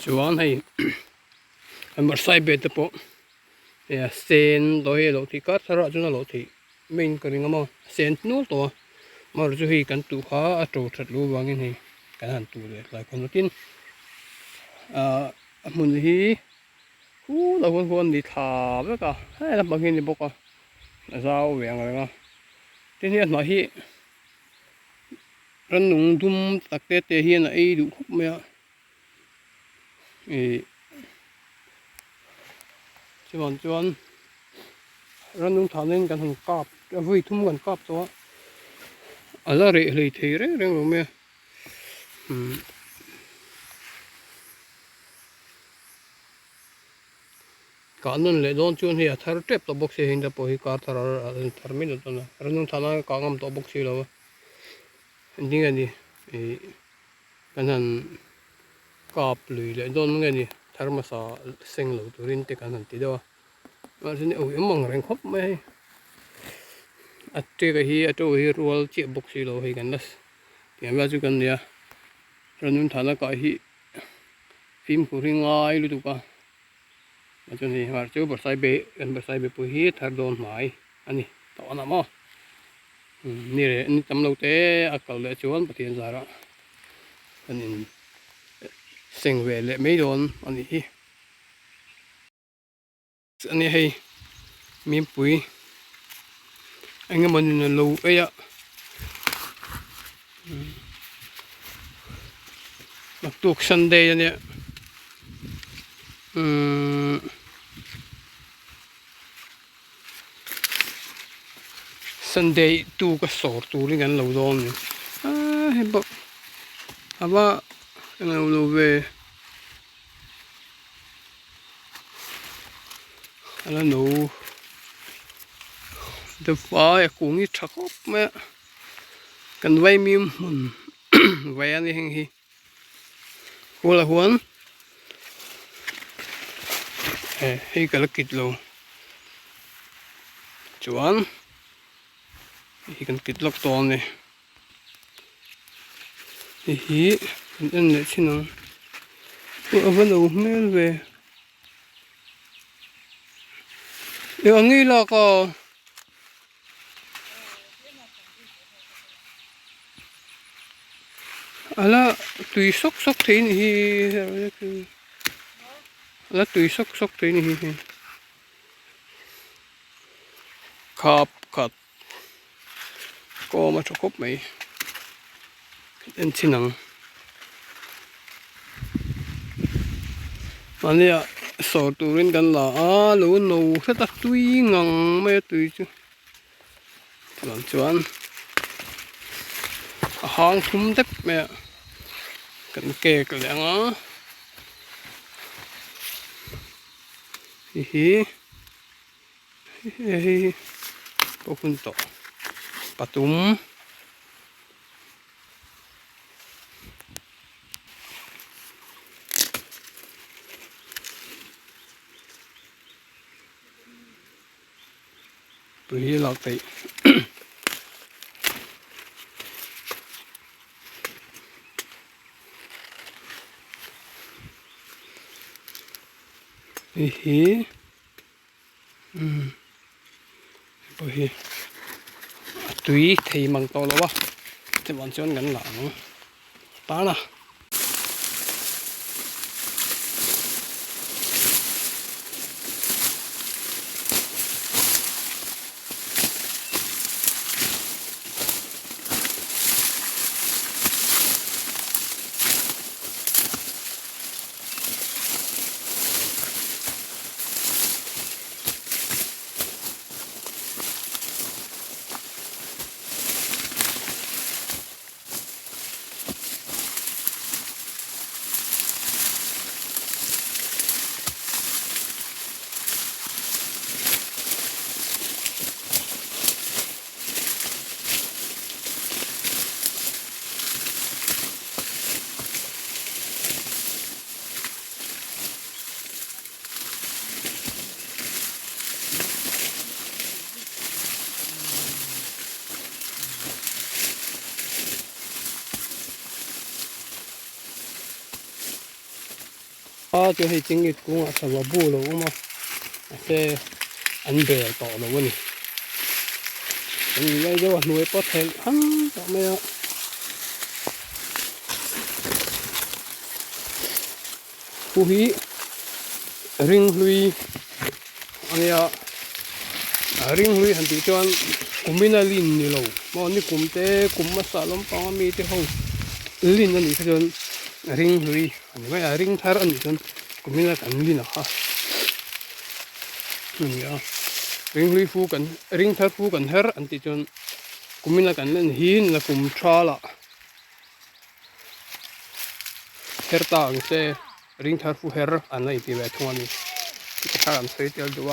chuan hei Bawrhsaiabe te pawh sen lo hi lo thi kar thara chuna lo thi main ka ringa mo sen nual to mar chu hi kan tu kha a to that lu wangin hi kan han tu le lai kon tin a mun hi lo hon ni tha ba ka hai la bangin ni boka zau weng nga tin hi ma hi ran nung dum takte te hi na ei du khup me chuan ran nung thanen kan han kap vui thum kan kap to ala re hlei thei reng lo me kanun le don chun hi thar tep to box hin da po hi kar thar min to na ran nung thana ka ngam to box hi lo ding ani kan han kap lui le don nge ni thar ma sa seng lo turin te kan han ti do ma sin o emong reng khop mai ate ka hi ato hi rual che box hi lo hi kan las tiam la chu kan ya ranun thana ka hi phim ku ringai lu tu ka ma chu ni mar chu Bawrhsaiabe pu hi thar don mai ani to ana mo ni re ni tam lo te akal le chuan pathian zara anin seng ve le mei don ani hi ani hei mi pui anh em mình lù ấy ạ mặc tuộc Sunday này Sunday tu cái sổ tu lên gần lầu đòn này hay bọc à ba cái nào lù về là nấu the fire cũng như chắc ốp mẹ cần vay mìm vay anh hình hi cô là huấn hay cái là kịch lâu chuan hi kan kit lok ton ne hi an le china ko avalo mel ve yo ngi la ko ala tui sok sok thein hi ala tui sok sok thein hi khap khat ko ma thokop mai en chinang mania so turin kan la a lo no thata tui ngang me tui chu chuan hang thum tep me kan ke ka lenga hi pokun to patum bui lak tai hi bui tui thei mang to lo wa te wan chon gan la ta na khó cho hay chính ít cũng sao mà bù rồi mà sẽ ăn bè tỏ rồi nè mình đây cho nuôi có thể ăn tao mới phù hí ring lui anh ya ring lui hành tí cho anh cũng bên này lin nhiều mà anh cũng té cũng mất salom pang mi té hông lin anh thì cho ring lui anh mấy ring thar anh cho cũng bên này cảnh lin à ya ring lui phu cảnh ring thar phu cảnh her anh tí cho cũng bên này cảnh lên hin là cũng tra là her ta anh sẽ ring thar phu her anh này thì về thua anh cái thằng anh thấy tiêu được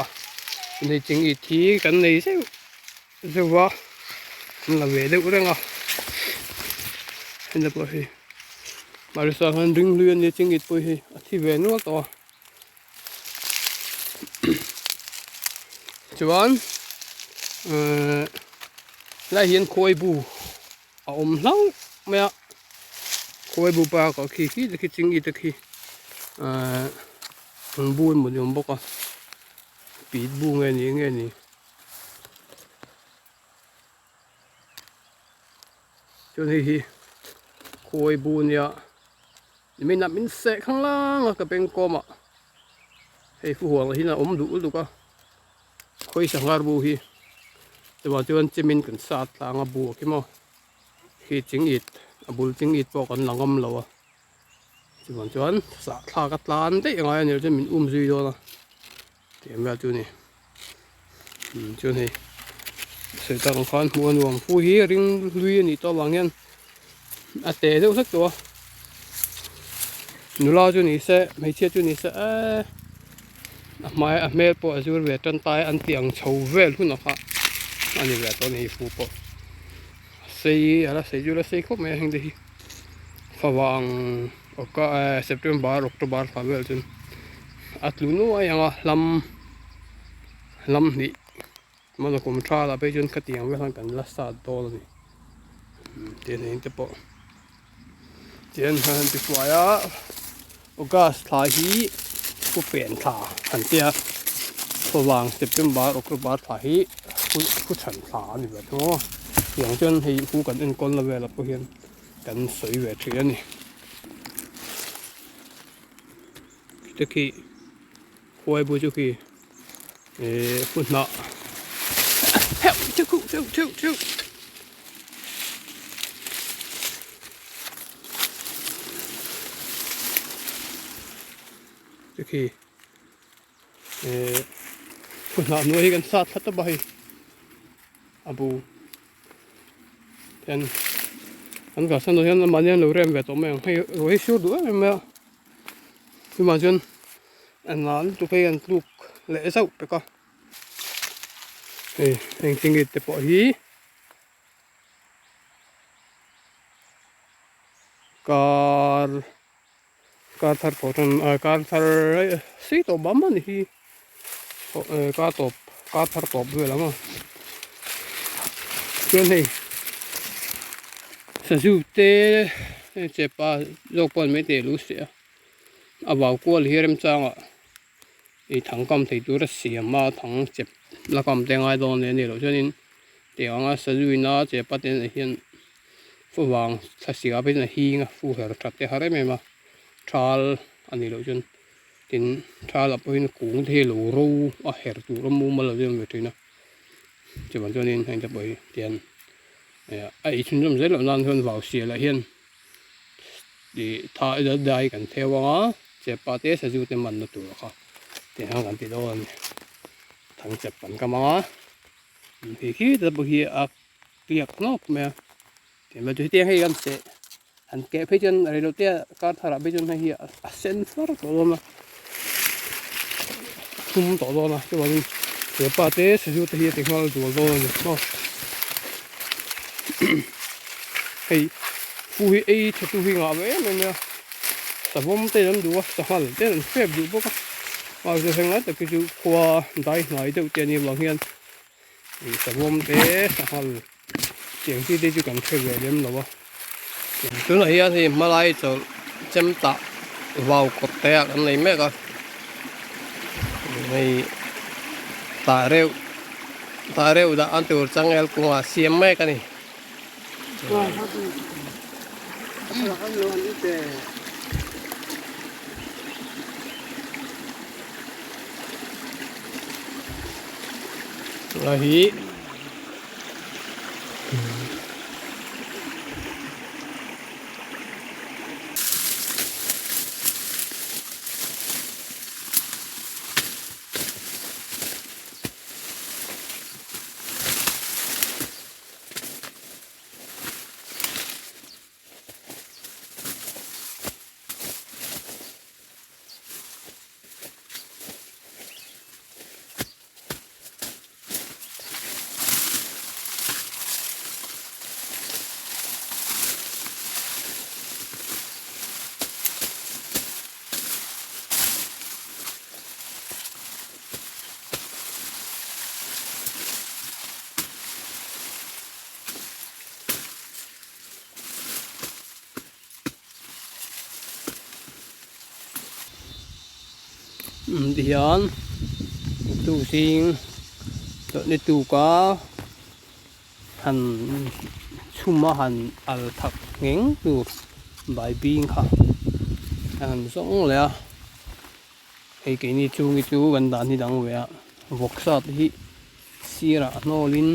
này chính ít thì cái này sẽ rồi là về được rồi ngà hiện tại bây mà rồi sao hắn ring luyện này chính ít bây thì về nữa to chuan lại hiện khôi bù lâu mẹ khôi bù ba có khi chính ít khi bùi một điểm bốc à bị bù nghe nhỉ cho nên hi khôi bù nhá mình nằm mình sẽ khăng lang cái bên com ạ hay phù hoàng là hi là đủ được à khôi sang ngar bù hiแต่ว่าจวนจะมินกันสัตว์ลางบวกขึ้นมาคือจิงอิดบุลจิงอิดบอกกันหลังกำลังจวนสัตว์ลากัดลานได้ยังไงเนี่ยจะมินซุยด้วยนะเดี๋ยวมาจวนนี่จวนนี่เสร็จจากการม้วนรวมผู้ฮีริงลุยนี่ตัวบางยันเตะได้สักตัวหนูรอจวนนี่เสไม่เชื่อจวนนี่เสไม่ปวดจวนเวทจนตายอันเตียงเฉาเวทหุ่นนะครับanh đi về tôi này phụ bộ xây là xây chưa là xây khúc mấy hình đi pha vàng ở cái September October pha về chân at luôn nữa anh làm đi mà nó cũng tra là bây giờ cái tiền với thằng cần là sát đô này tiền này tiếp bộ tiền hàng tiếp qua á ở cái thay hi cũng biển thả hàng tia pha vàng September October thayผู้ฉันสานี่แบบว่าอย่างเช่นให้ผู้กันเอ็นก้นละเวลาผู้เห็นกันสวยเวทีนี่ตะกี้คอยบุจุกี้พุ่นเนาะเฮ้ยเจ้าตะกี้พุ่นเนาะนุ่ยกันสัตว์ทัตตะใบabu dan an ga san do yan man yan lo rem ve to me hay oi shu du me nhưng mà chân anh nói tụi cái anh lục lễ dậu phải con này anh kinh nghiệm để bỏ hí car thar phổ thông car thar xí tổ bấm anh thì car thar top về lắm mà cái này sử dụng tê chế pa dọc bọn mấy tê lú xịa vào qua liền em trang ạ thì thằng cầm thì tôi rất xịa mà thằng chế là cầm tên ai đó này rồi cho nên để anh sử dụng nó chế pa tên này hiện phụ vàng thật xịa bên này hiên phụ hợp chặt thế hết mà tral anh này rồi cho nên tral là bên cũng thế lú râu à hẹp tụ nó mua mà là riêng về chuyện nào chỉ bằng cho nên anh ta bởi tiền ấy chúng tôi rất là nan hơn vào xìa là hiên để thay đỡ đại cần theo vào chế ba té sử dụng tiền mình nó tụi nó tiền hàng ngàn tỷ đô này thằng chụp bản cam á thì khi ta bởi hiện việc nó mà thì mà chúng tiền hay gần sẽ anh kẹp phía trên này đầu tiên các thằng bên trên hay hiện sen phớt tổ mà không tổ đô mà chứ mà chế ba té sử dụng tiền thì họ tụi đô này hay phu hi ấy thì tu hi ngã vậy nên là tập vốn tê lắm đủ tập hoa tê lắm phép đủ bốc vào giờ hàng ngày tập cái chú qua đại ngày đầu tiên như lòng hiền tập vốn tê tập hoa tiền gì đây chú cần thuê về điểm nào chỗ này thì Malay cho chấm tạ vào cột tè anh này mấy con này ta rêu đã ăn từ trăng el cùng à xiêm mấy cái này là hí diyan tu sing to ni tu ka han chuma han al thak ngeng tu bai bing kha han song le hei ke ni chu gan dan hi dang we a Vawksa hi sira nolin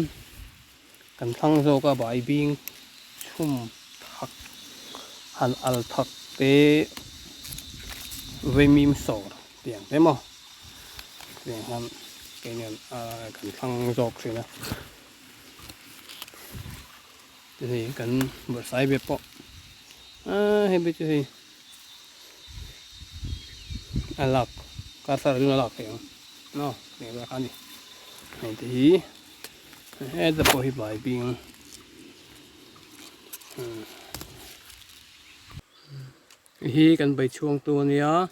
kan thang zo ka bai bing chum thak han al thak te vemim sor tiếng thế mà tiếng hắn cái này cần thăng dọc rồi nè thì cần bữa sáng biết bỏ hay biết gì lạc cá sấu nó lạc tiếng nó tiếng là cái gì này thì hết giờ bỏ hi bài pin hi cần bài chuông tua này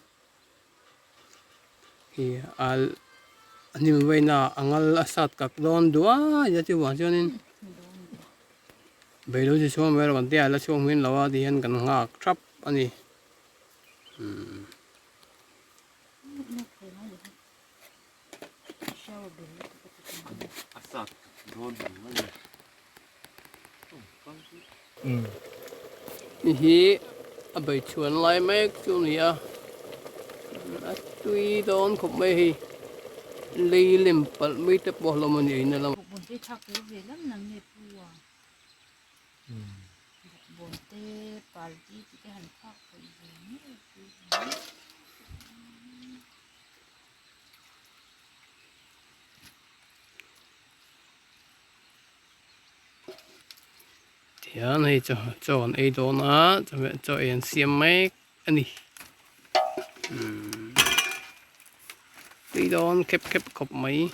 hi al nim veina angal asat kak don dua ya chu wa chonin beilo chu chom mer kan tia la chom hin lawa di han kan ngak trap ani asat don hi abai chuan lai mek chu nia tuy don khop mai hi lei lem pal mai te po lo man ina lam bon te thak te ve lam nang ne puwa bon te pal ti te han phak ko ve ni thian hei chon ei don a cho en siam mek ani tuy don khep khop mai